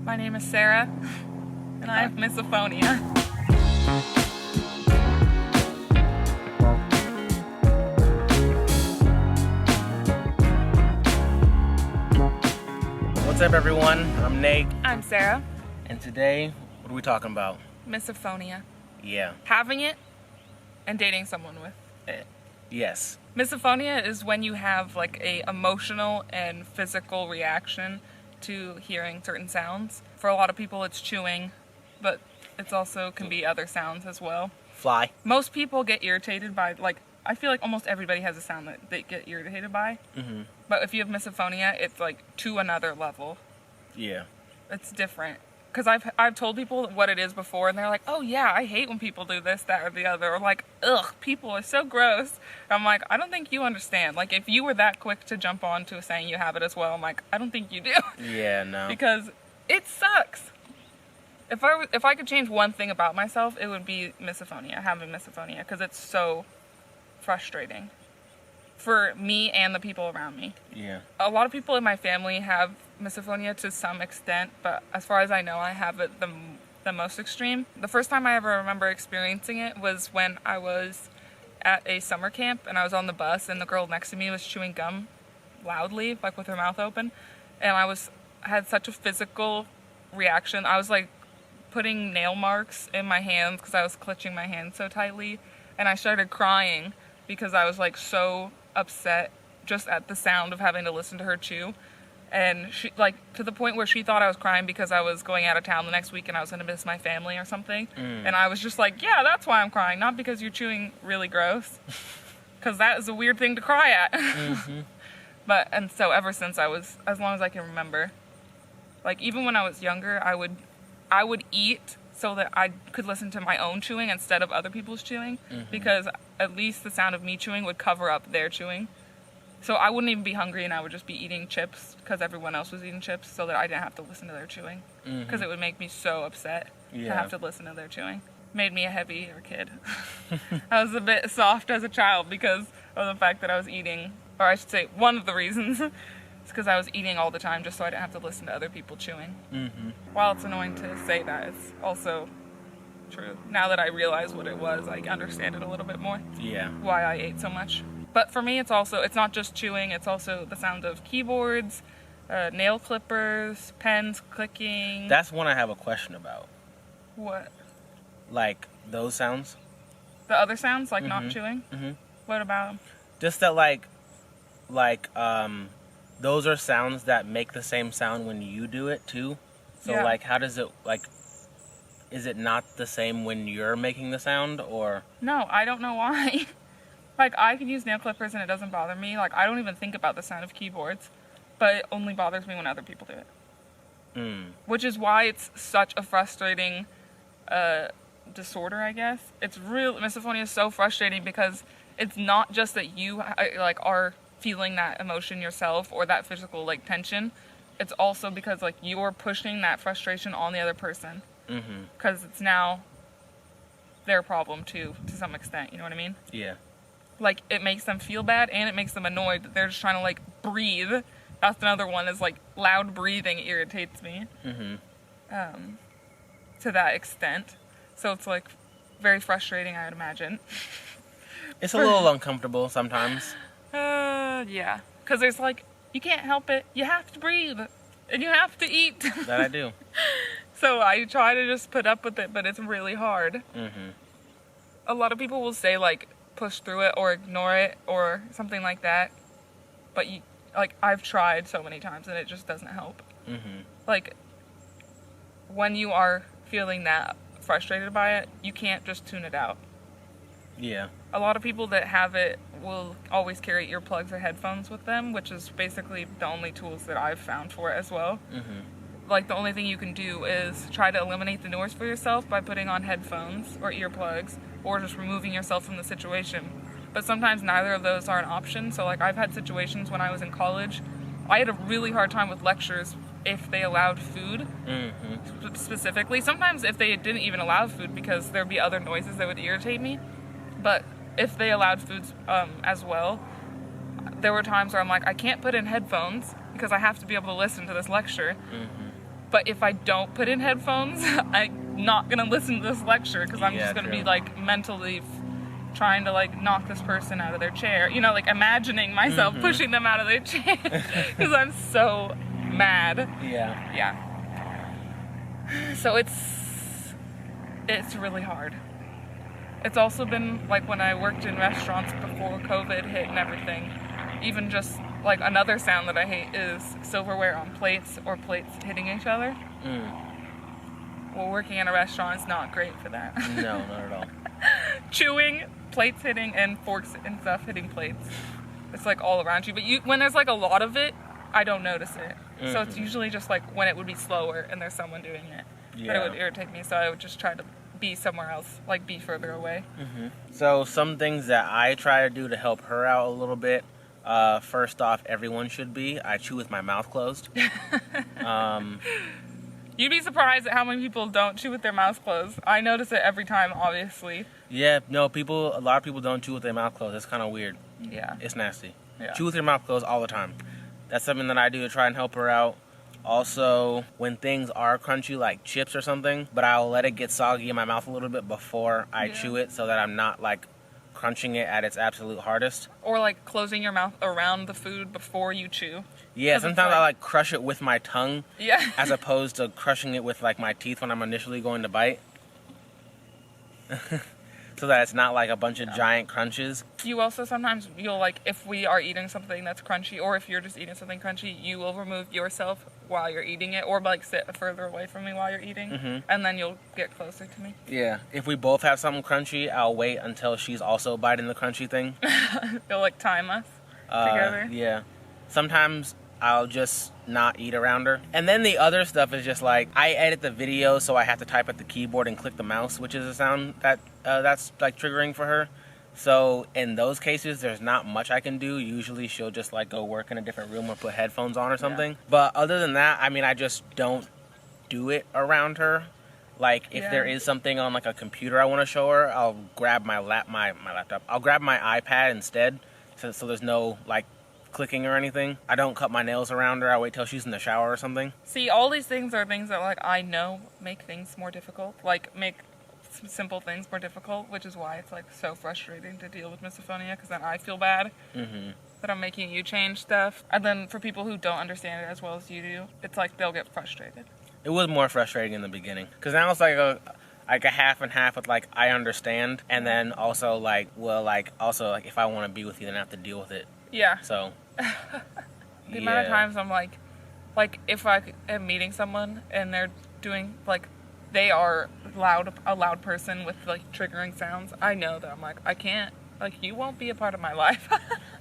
My name is Sarah, and I have misophonia. What's up, everyone? I'm Nate. I'm Sarah. And today, what are we talking about? Misophonia. Yeah. Having it and dating someone with it. Yes. Misophonia is when you have like a emotional and physical reaction to hearing certain sounds. For a lot of people it's chewing, but it's also can be other sounds as well. Fly. Most people get irritated by, like, I feel like almost everybody has a sound that they get irritated by. Mm-hmm. But if you have misophonia, it's like to another level. Yeah. It's different. Because I've told people what it is before, and they're like, oh yeah, I hate when people do this, that, or the other. Or like, ugh, people are so gross. I'm like, I don't think you understand. Like, if you were that quick to jump on to saying you have it as well, I'm like, I don't think you do. Yeah, no. Because it sucks. If I could change one thing about myself, it would be misophonia, having misophonia, because it's so frustrating for me and the people around me. Yeah. A lot of people in my family have misophonia to some extent, but as far as I know, I have it the most extreme. The first time I ever remember experiencing it was when I was at a summer camp and I was on the bus and the girl next to me was chewing gum loudly, like with her mouth open, and I had such a physical reaction. I was like putting nail marks in my hands because I was clutching my hands so tightly, and I started crying because I was like so upset just at the sound of having to listen to her chew. And she, like, to the point where she thought I was crying because I was going out of town the next week and I was going to miss my family or something. And I was just like, yeah, that's why I'm crying, not because you're chewing really gross, because that is a weird thing to cry at. Mm-hmm. And so ever since as long as I can remember, like, even when I was younger, I would eat so that I could listen to my own chewing instead of other people's chewing, because at least the sound of me chewing would cover up their chewing. So I wouldn't even be hungry and I would just be eating chips because everyone else was eating chips, so that I didn't have to listen to their chewing, because it would make me so upset to have to listen to their chewing. Made me a heavier kid. I was a bit soft as a child because of the fact that I was eating, or I should say one of the reasons is because I was eating all the time just so I didn't have to listen to other people chewing. While it's annoying to say that, it's also true. Now that I realize what it was, I understand it a little bit more. Yeah. Why I ate so much. But for me, it's not just chewing, it's also the sound of keyboards, nail clippers, pens clicking. That's one I have a question about. What? Like, those sounds? The other sounds, like not chewing? What about them? Just that, those are sounds that make the same sound when you do it, too. So, Yeah. like, how does it, like, is it not the same when you're making the sound, or? No, I don't know why. Like, I can use nail clippers and it doesn't bother me. Like, I don't even think about the sound of keyboards, but it only bothers me when other people do it. Which is why it's such a frustrating disorder, I guess. Misophonia is so frustrating because it's not just that you are feeling that emotion yourself or that physical like tension. It's also because like you're pushing that frustration on the other person, because it's now their problem too, to some extent. You know what I mean? Yeah. Like, it makes them feel bad and it makes them annoyed that they're just trying to like breathe. That's another one, is like loud breathing irritates me to that extent. So it's like very frustrating, I would imagine. It's a little uncomfortable sometimes. Yeah. Because there's like, you can't help it. You have to breathe. And you have to eat. That I do. So I try to just put up with it, but it's really hard. A lot of people will say, like, push through it or ignore it or something like that. But, I've tried so many times and it just doesn't help. Like, when you are feeling that frustrated by it, you can't just tune it out. Yeah. A lot of people that have it will always carry earplugs or headphones with them, which is basically the only tools that I've found for it as well. Like, the only thing you can do is try to eliminate the noise for yourself by putting on headphones or earplugs, or just removing yourself from the situation. But sometimes neither of those are an option. So, like, I've had situations when I was in college, I had a really hard time with lectures if they allowed food, specifically. Sometimes if they didn't even allow food, because there'd be other noises that would irritate me. But if they allowed foods as well, there were times where I'm like, I can't put in headphones because I have to be able to listen to this lecture. But if I don't put in headphones, I'm not gonna listen to this lecture because I'm just gonna be like mentally trying to like knock this person out of their chair. You know, like imagining myself pushing them out of their chair because I'm so mad. Yeah. Yeah. So it's really hard. It's also been like when I worked in restaurants before COVID hit and everything, even just like another sound that I hate is silverware on plates or plates hitting each other. Well, working in a restaurant is not great for that. No, not at all. Chewing, plates hitting, and forks and stuff hitting plates. It's like all around you. But when there's like a lot of it, I don't notice it. So it's usually just like when it would be slower and there's someone doing it. That it would irritate me. So I would just try to be somewhere else, like be further away. So some things that I try to do to help her out a little bit. First off, everyone should be. I chew with my mouth closed. You'd be surprised at how many people don't chew with their mouths closed. I notice it every time, obviously. Yeah, no, a lot of people don't chew with their mouth closed. It's kind of weird. Yeah. It's nasty. Yeah. Chew with your mouth closed all the time. That's something that I do to try and help her out. Also, when things are crunchy, like chips or something, but I'll let it get soggy in my mouth a little bit before I chew it so that I'm not, like, crunching it at its absolute hardest. Or, like, closing your mouth around the food before you chew. Yeah, sometimes I, like, crush it with my tongue. Yeah. As opposed to crushing it with, like, my teeth when I'm initially going to bite. So that it's not, like, a bunch of giant crunches. You also sometimes, you'll, like, if we are eating something that's crunchy, or if you're just eating something crunchy, you will remove yourself while you're eating it, or, like, sit further away from me while you're eating, and then you'll get closer to me. Yeah. If we both have something crunchy, I'll wait until she's also biting the crunchy thing. You'll, like, time us together. Yeah. Sometimes I'll just not eat around her. And then the other stuff is just like, I edit the video, so I have to type at the keyboard and click the mouse, which is a sound that that's like triggering for her. So in those cases, there's not much I can do. Usually she'll just like go work in a different room or put headphones on or something. Yeah. But other than that, I mean, I just don't do it around her. Like if there is something on like a computer I want to show her, I'll grab my laptop. I'll grab my iPad instead, so there's no like clicking or anything. I don't cut my nails around her. I wait till she's in the shower or something. See, all these things are things that like I know make things more difficult. Like make simple things more difficult, which is why it's like so frustrating to deal with misophonia, because then I feel bad that I'm making you change stuff. And then for people who don't understand it as well as you do, it's like they'll get frustrated. It was more frustrating in the beginning, because now it's like a half and half with like I understand, and then also like also like if I want to be with you, then I have to deal with it. Yeah. So the amount of times I'm like if I am meeting someone and they're doing like they are a loud person with like triggering sounds, I know that I'm like I can't, like you won't be a part of my life.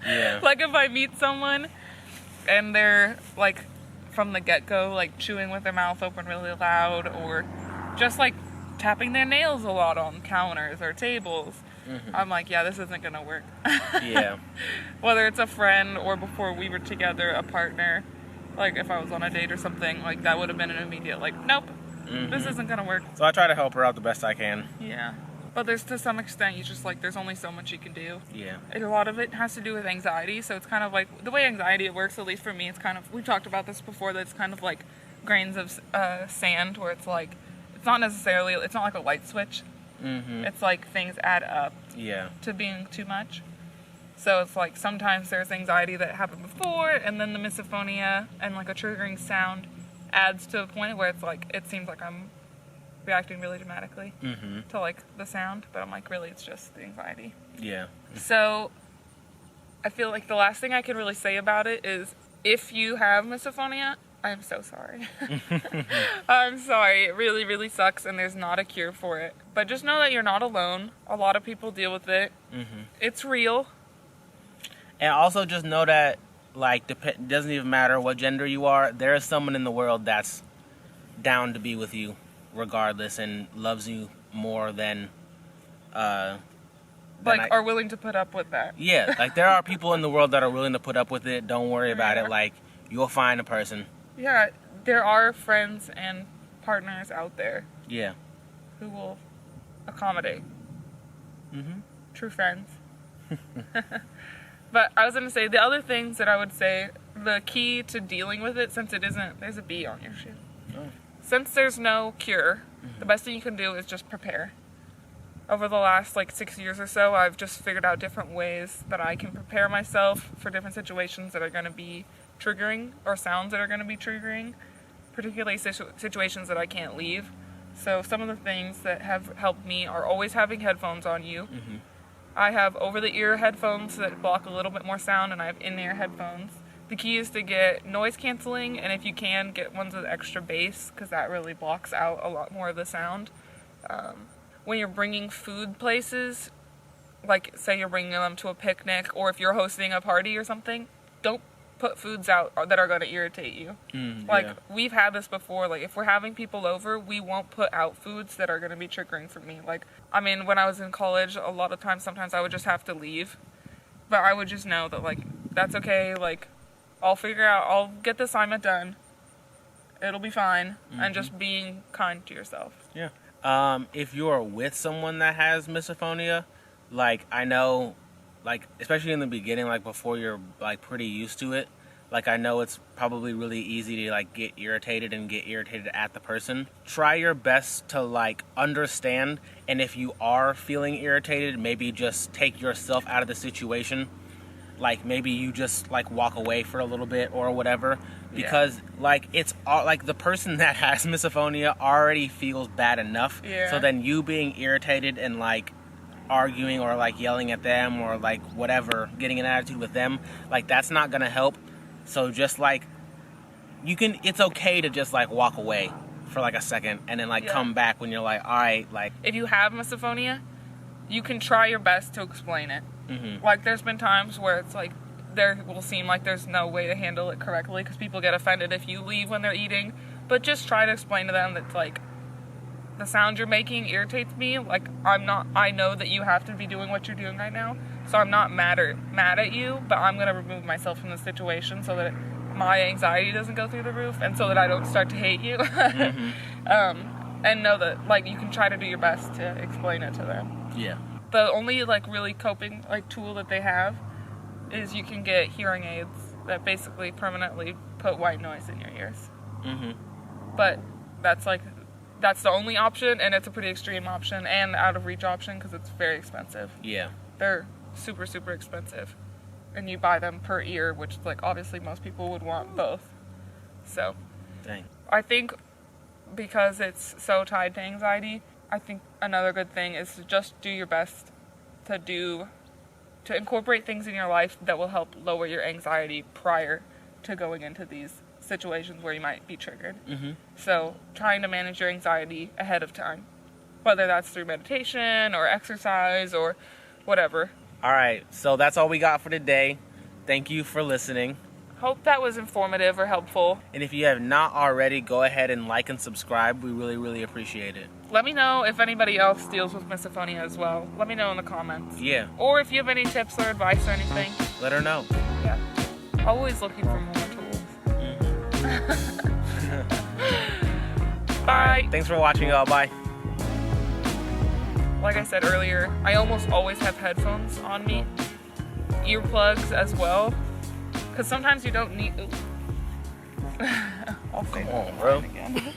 Yeah. Like if I meet someone and they're like from the get-go like chewing with their mouth open really loud, or just like tapping their nails a lot on counters or tables, I'm like, yeah, this isn't gonna work. Yeah. Whether it's a friend or before we were together, a partner, like if I was on a date or something, like that would have been an immediate like, nope, this isn't gonna work. So I try to help her out the best I can. Yeah. But there's to some extent, you just like, there's only so much you can do. Yeah. And a lot of it has to do with anxiety. So it's kind of like, the way anxiety works, at least for me, it's kind of, we talked about this before, that it's kind of like grains of sand, where it's like, it's not like a light switch. It's like things add up to being too much. So it's like sometimes there's anxiety that happened before, and then the misophonia and like a triggering sound adds to a point where it's like, it seems like I'm reacting really dramatically to like the sound, but I'm like, really, it's just the anxiety. Yeah. So I feel like the last thing I can really say about it is, if you have misophonia, I'm so sorry. I'm sorry. It really, really sucks, and there's not a cure for it. But just know that you're not alone. A lot of people deal with it. It's real. And also just know that, like, it doesn't even matter what gender you are, there is someone in the world that's down to be with you regardless and loves you more than are willing to put up with that. Yeah, like there are people in the world that are willing to put up with it. Don't worry about it. Like, you'll find a person. Yeah, there are friends and partners out there. Yeah. Who will accommodate. True friends. But I was going to say, the other things that I would say, the key to dealing with it, since it isn't, there's a bee on your shoe. Since there's no cure, the best thing you can do is just prepare. Over the last 6 years or so, I've just figured out different ways that I can prepare myself for different situations that are going to be triggering, or sounds that are going to be triggering, particularly situations that I can't leave. So some of the things that have helped me are always having headphones on you. I have over-the-ear headphones that block a little bit more sound, and I have in-ear headphones. The key is to get noise canceling, and if you can, get ones with extra bass, because that really blocks out a lot more of the sound. When you're bringing food places, like say you're bringing them to a picnic, or if you're hosting a party or something, don't put foods out that are going to irritate you. We've had this before, if we're having people over, we won't put out foods that are going to be triggering for me. When I was in college, a lot of times, sometimes I would just have to leave, but I would just know that, that's okay, I'll figure out, I'll get the assignment done, it'll be fine, and just being kind to yourself. Yeah. If you're with someone that has misophonia, I know, especially in the beginning, before you're, pretty used to it, I know it's probably really easy to, get irritated at the person. Try your best to, understand, and if you are feeling irritated, maybe just take yourself out of the situation. Maybe you just, walk away for a little bit or whatever. Because, it's, the person that has misophonia already feels bad enough. Yeah. So then you being irritated and, arguing or, yelling at them or, whatever, getting an attitude with them, that's not gonna help. So just, it's okay to just, walk away for, a second and then, come back when you're all right, If you have misophonia, you can try your best to explain it. There's been times where it's there will seem like there's no way to handle it correctly because people get offended if you leave when they're eating, but just try to explain to them that the sound you're making irritates me. I know that you have to be doing what you're doing right now, so I'm not mad at you, but I'm going to remove myself from the situation so that my anxiety doesn't go through the roof and so that I don't start to hate you. And know that you can try to do your best to explain it to them. Yeah. The only really coping tool that they have is you can get hearing aids that basically permanently put white noise in your ears. But that's the only option, and it's a pretty extreme option and out of reach option because it's very expensive. Yeah. They're super, super expensive. And you buy them per ear, which obviously most people would want both. So Dang. I think because it's so tied to anxiety, I think another good thing is to just do your best to incorporate things in your life that will help lower your anxiety prior to going into these situations where you might be triggered. So trying to manage your anxiety ahead of time, whether that's through meditation or exercise or whatever. All right, so that's all we got for today. Thank you for listening. Hope that was informative or helpful. And if you have not already, go ahead and like and subscribe. We really, really appreciate it. Let me know if anybody else deals with misophonia as well. Let me know in the comments. Yeah. Or if you have any tips or advice or anything. Let her know. Yeah. Always looking for more tools. Bye. Right, thanks for watching, y'all. Bye. Like I said earlier, I almost always have headphones on me. Earplugs as well. Because sometimes you don't need... I'll say Come on, bro. again.